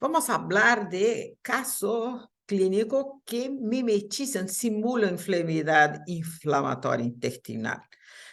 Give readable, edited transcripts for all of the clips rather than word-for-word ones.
Vamos a hablar de casos clínicos que mimetizan, simulan enfermedad inflamatoria intestinal.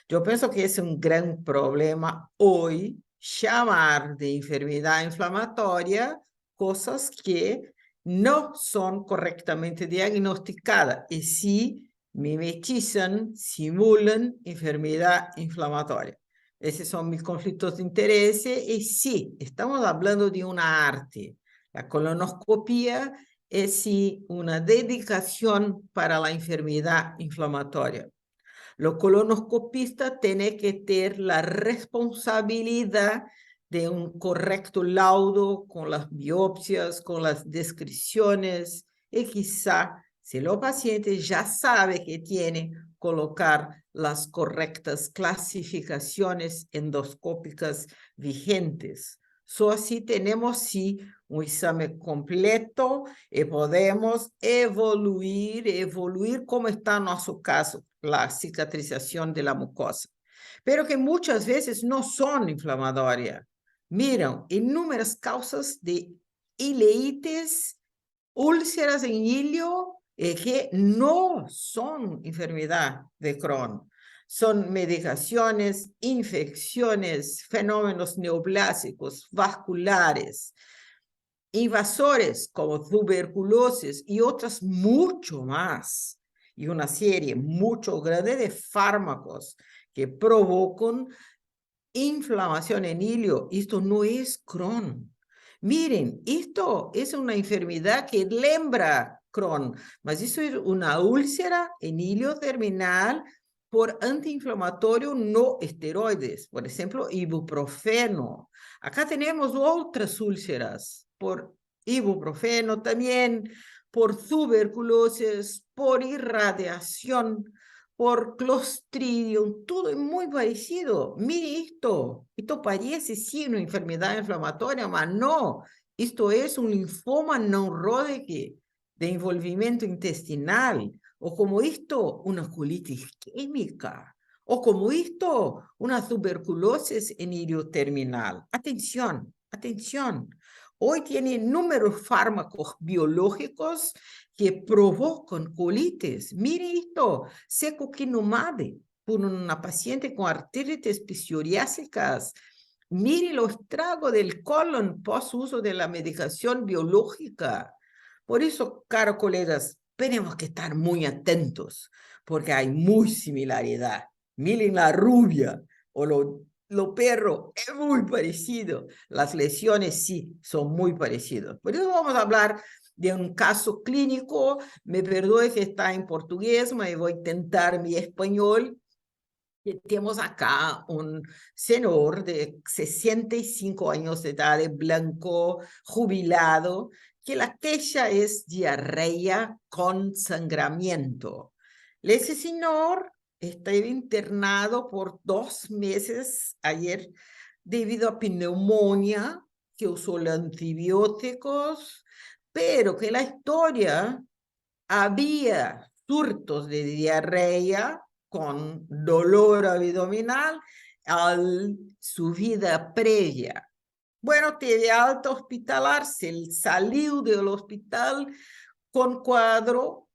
Yo pienso que es un gran problema hoy llamar de enfermedad inflamatoria cosas que no son correctamente diagnosticadas y sí mimetizan, simulan enfermedad inflamatoria. Esos son mis conflictos de interés y sí, estamos hablando de una arte. La colonoscopia es sí una dedicación para la enfermedad inflamatoria. Los colonoscopistas tienen que tener la responsabilidad de un correcto laudo con las biopsias, con las descripciones y quizá si los pacientes ya saben que tienen colocar las correctas clasificaciones endoscópicas vigentes. Así tenemos sí un examen completo y podemos evoluir como está nuestro caso, la cicatrización de la mucosa, pero que muchas veces no son inflamatorias. Miran, inúmeras causas de ileitis, úlceras en hilo, que no son enfermedad de Crohn. Son medicaciones, infecciones, fenómenos neoplásicos, vasculares, invasores como tuberculosis y otras mucho más. Y una serie mucho grande de fármacos que provocan inflamación en hilo. Esto no es Crohn. Miren, esto es una enfermedad que lembra Crohn, mas eso es una úlcera en hilo terminal por antiinflamatorio no esteroides, por ejemplo, ibuprofeno. Acá tenemos otras úlceras por ibuprofeno también, por tuberculosis, por irradiación, por Clostridium, todo es muy parecido. Mire esto parece sí una enfermedad inflamatoria, pero no, esto es un linfoma no Hodgkin de envolvimiento intestinal, o como esto, una colitis química, o como esto, una tuberculosis en hilo terminal. Atención, atención. Hoy tiene números fármacos biológicos que provocan colitis. Mire esto, secukinumab por una paciente con artritis psoriásicas. Mire los estragos del colon post uso de la medicación biológica. Por eso, caros colegas, tenemos que estar muy atentos, porque hay muy similaridad. Miren la rubia o lo perro, es muy parecido. Las lesiones sí, son muy parecidos. Por eso vamos a hablar de un caso clínico. Me perdoe que está en portugués, pero voy a intentar mi español. Tenemos acá un señor de 65 años de edad, blanco, jubilado, que la queja es diarrea con sangramiento. Ese señor está internado por 2 meses ayer debido a pneumonia, que usó antibióticos, pero que la historia había surtos de diarrea con dolor abdominal a su vida previa. Bueno, tiene alta hospitalar, se salió del hospital con cuadro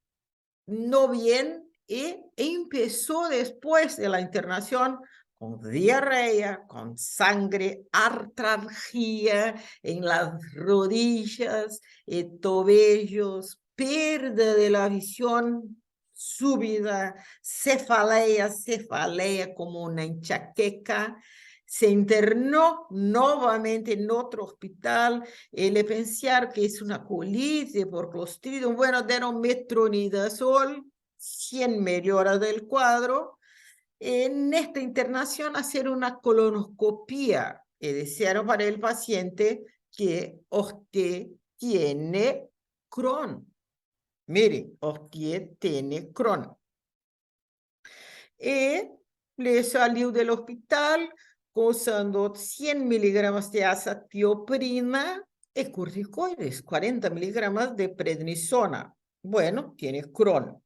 no bien y empezó después de la internación con diarrea, con sangre, artralgia en las rodillas, tobillos, pérdida de la visión súbita, cefalea como una enxaqueca. Se internó nuevamente en otro hospital. Le pensaron que es una colitis por Clostridium. Bueno, dieron metronidazol, 100 mejora del cuadro. En esta internación, hacer una colonoscopia. Y desearon para el paciente que usted tiene Crohn. Mire, usted tiene Crohn. Y le salió del hospital usando 100 miligramos de azatioprina y corticoides, 40 miligramos de prednisona. Bueno, tiene Crohn.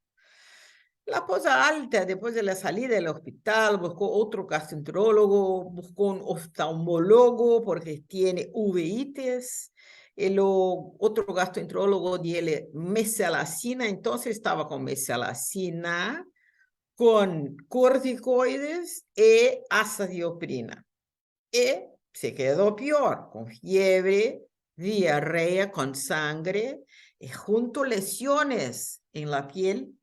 La cosa alta, después de la salida del hospital, buscó otro gastroenterólogo, buscó un oftalmólogo porque tiene uveitis. otro gastroenterólogo dio mesalazina, entonces estaba con mesalazina, con corticoides y azatioprina. Y se quedó peor, con fiebre, diarrea con sangre, y junto lesiones en la piel,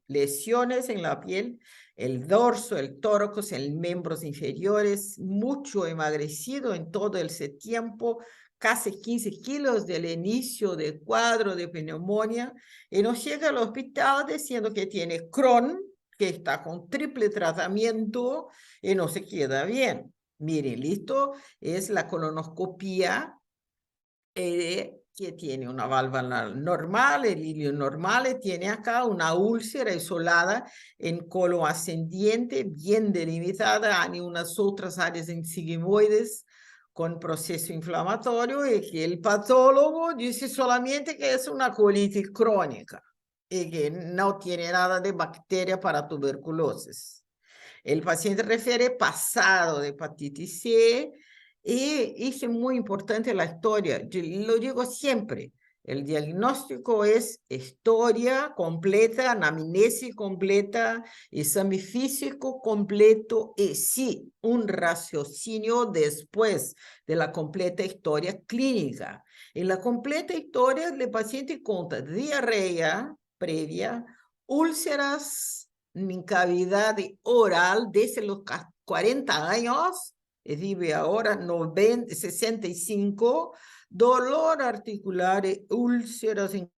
el dorso, el tórax, el miembros inferiores, mucho emagrecido en todo ese tiempo, casi 15 kilos del inicio del cuadro de neumonía, y nos llega al hospital diciendo que tiene Crohn, que está con triple tratamiento y no se queda bien. Miren, listo, es la colonoscopía que tiene una válvula normal, el hilio normal, y tiene acá una úlcera isolada en colon ascendiente, bien delimitada, hay unas otras áreas en sigmoides con proceso inflamatorio, y que el patólogo dice solamente que es una colitis crónica y que no tiene nada de bacteria para tuberculosis. El paciente refiere pasado de hepatitis C, y es muy importante la historia. Yo lo digo siempre, el diagnóstico es historia completa, anamnesis completa, examen físico completo y sí, un raciocinio después de la completa historia clínica. En la completa historia, el paciente cuenta diarrea previa, úlceras en cavidad oral desde los 40 años, vive ahora 90, 65, dolor articular y úlceras en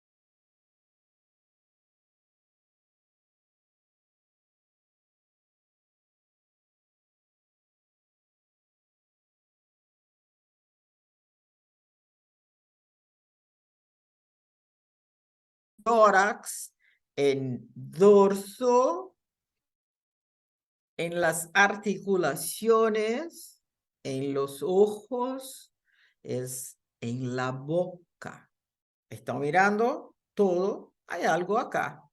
tórax, en dorso, en las articulaciones, en los ojos, es en la boca. ¿Están mirando? Todo, hay algo acá.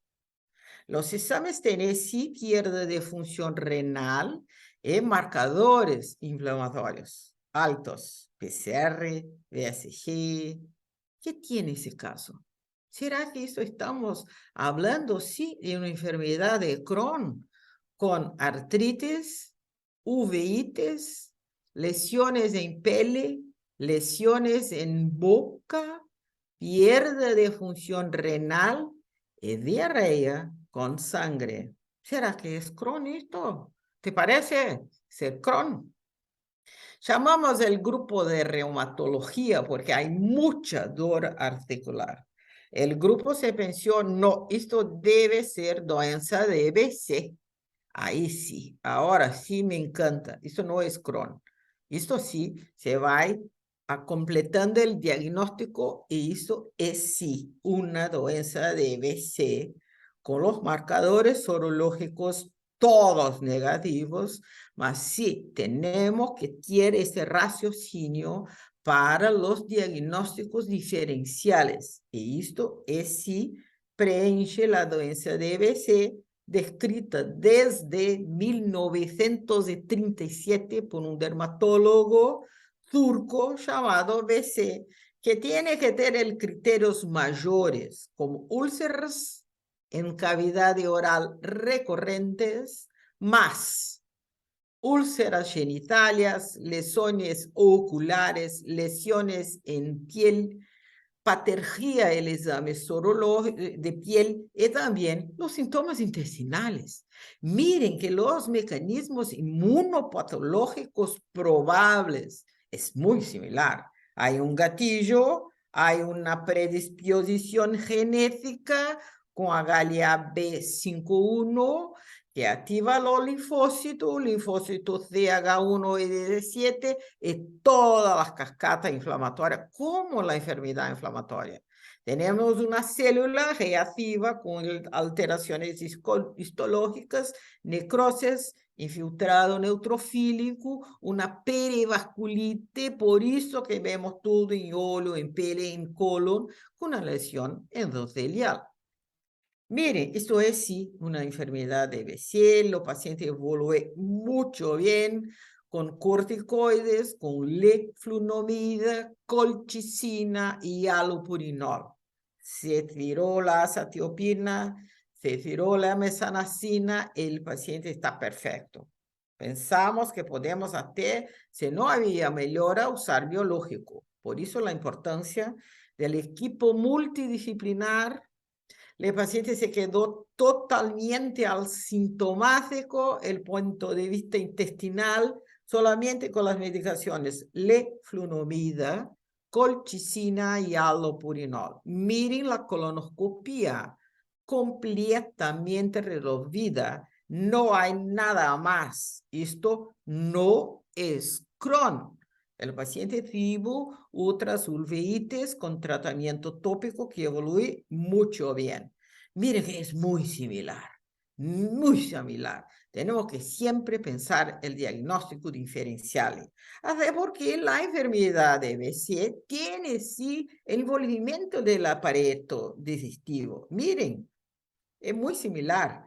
Los exámenes tienen sí pierde de función renal y marcadores inflamatorios altos, PCR, VSG. ¿Qué tiene ese caso? ¿Será que esto estamos hablando, sí, de una enfermedad de Crohn con artritis, uveitis, lesiones en pele, lesiones en boca, pierde de función renal y diarrea con sangre? ¿Será que es Crohn esto? ¿Te parece ser Crohn? Llamamos el grupo de reumatología porque hay mucha dor articular. El grupo se pensó, no, esto debe ser doença de EBC. Ahí sí, ahora sí me encanta. Esto no es Crohn. Esto sí, se va a completando el diagnóstico y esto es sí una doença de EBC con los marcadores sorológicos todos negativos, mas sí tenemos que tener ese raciocinio para los diagnósticos diferenciales. Y esto es sí preenche la doença de EBC descrita desde 1937 por un dermatólogo turco llamado BC, que tiene que tener criterios mayores como úlceras en cavidad oral recurrentes, más úlceras genitales, lesiones oculares, lesiones en piel, patología el examen sorológico de piel y también los síntomas intestinales. Miren que los mecanismos inmunopatológicos probables es muy similar. Hay un gatillo, hay una predisposición genética con Agalia B51 que activa los linfocitos CH1 y D7 y todas las cascadas inflamatorias, como la enfermedad inflamatoria. Tenemos una célula reactiva con alteraciones histológicas, necrosis, infiltrado neutrofílico, una perivasculite, por eso que vemos todo en óleo, en pele, en colon, con una lesión endotelial. Mire, esto es sí una enfermedad de BCL, los pacientes evoluyen mucho bien, con corticoides, con leflunomida, colchicina y allopurinol. Se tiró la azathioprina, se tiró la mesanacina, el paciente está perfecto. Pensamos que podemos hacer, si no había mejora, usar biológico. Por eso la importancia del equipo multidisciplinar. El paciente se quedó totalmente asintomático, el punto de vista intestinal, solamente con las medicaciones leflunomida, colchicina y allopurinol. Miren la colonoscopia completamente resolvida. No hay nada más. Esto no es Crohn. El paciente tuvo otras uveitis con tratamiento tópico que evoluye mucho bien. Mire que es muy similar, muy similar. Tenemos que siempre pensar el diagnóstico diferencial. Até porque la enfermedad de BC tiene sí envolvimiento del aparato digestivo. Miren, es muy similar.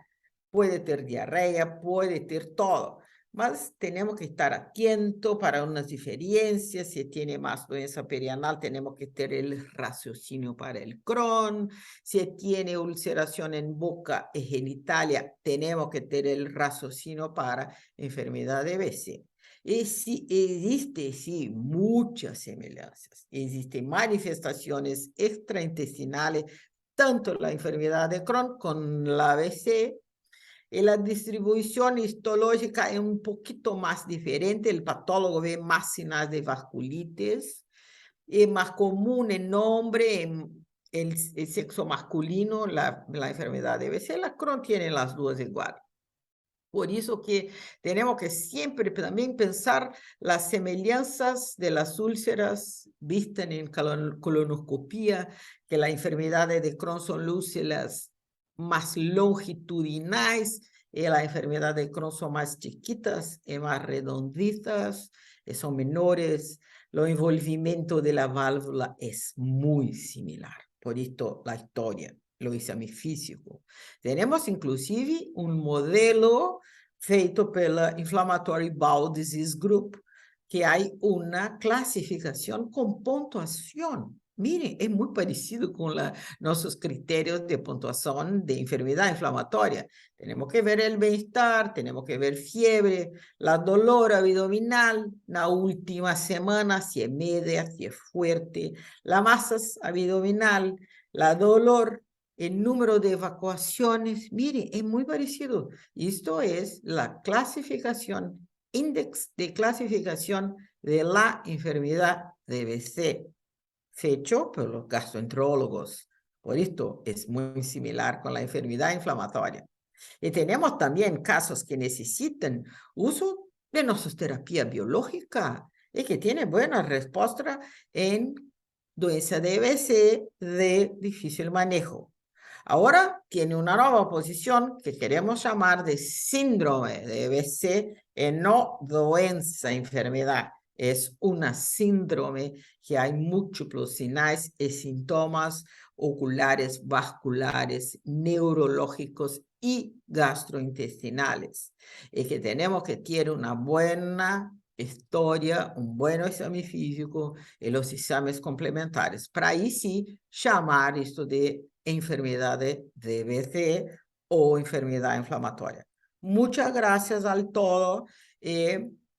Puede ter diarrea, puede ter todo. Mas tenemos que estar atentos para unas diferencias. Si tiene más doença perianal, tenemos que tener el raciocinio para el Crohn. Si tiene ulceración en boca y genitalia, tenemos que tener el raciocinio para enfermedad de BC. Y sí, existe, sí, muchas semejanzas. Existen manifestaciones extraintestinales, tanto la enfermedad de Crohn con la BC. Y la distribución histológica es un poquito más diferente. El patólogo ve más signos de vasculitis. Es más común en hombre, en el sexo masculino, la enfermedad de BC. La Crohn tiene las dos igual. Por eso que tenemos que siempre también pensar las semejanzas de las úlceras vistas en colonoscopía, que las enfermedades de Crohn son úlceras más longitudinales, y las enfermedades de Crohn son más chiquitas y más redonditas, y son menores. El envolvimiento de la válvula es muy similar. Por esto la historia, lo exame físico. Tenemos inclusive un modelo feito pela Inflammatory Bowel Disease Group, que hay una clasificación con puntuación. Miren, es muy parecido con nuestros criterios de puntuación de enfermedad inflamatoria. Tenemos que ver el bienestar, tenemos que ver fiebre, la dolor abdominal, la última semana, si es media, si es fuerte, la masa abdominal, la dolor, el número de evacuaciones. Mire, es muy parecido. Esto es la clasificación, índice de clasificación de la enfermedad de BC, fecho por los gastroenterólogos. Por esto es muy similar con la enfermedad inflamatoria. Y tenemos también casos que necesitan uso de nosoterapia biológica y que tienen buena respuesta en doença de BC de difícil manejo. Ahora tiene una nueva posición que queremos llamar de síndrome de BC y no doença, enfermedad. Es una síndrome que hay múltiples señales y síntomas oculares, vasculares, neurológicos y gastrointestinales. Y que tenemos que tener una buena historia, un buen exame físico y los exames complementares. Para ahí sí llamar esto de enfermedad de BC o enfermedad inflamatoria. Muchas gracias al todo.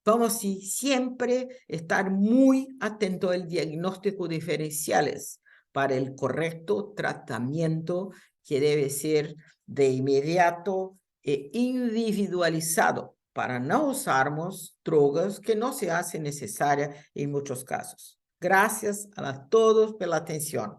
Vamos sí, siempre estar muy atento al diagnóstico diferenciales para el correcto tratamiento que debe ser de inmediato e individualizado para no usarmos drogas que no se hacen necesarias en muchos casos. Gracias a todos por la atención.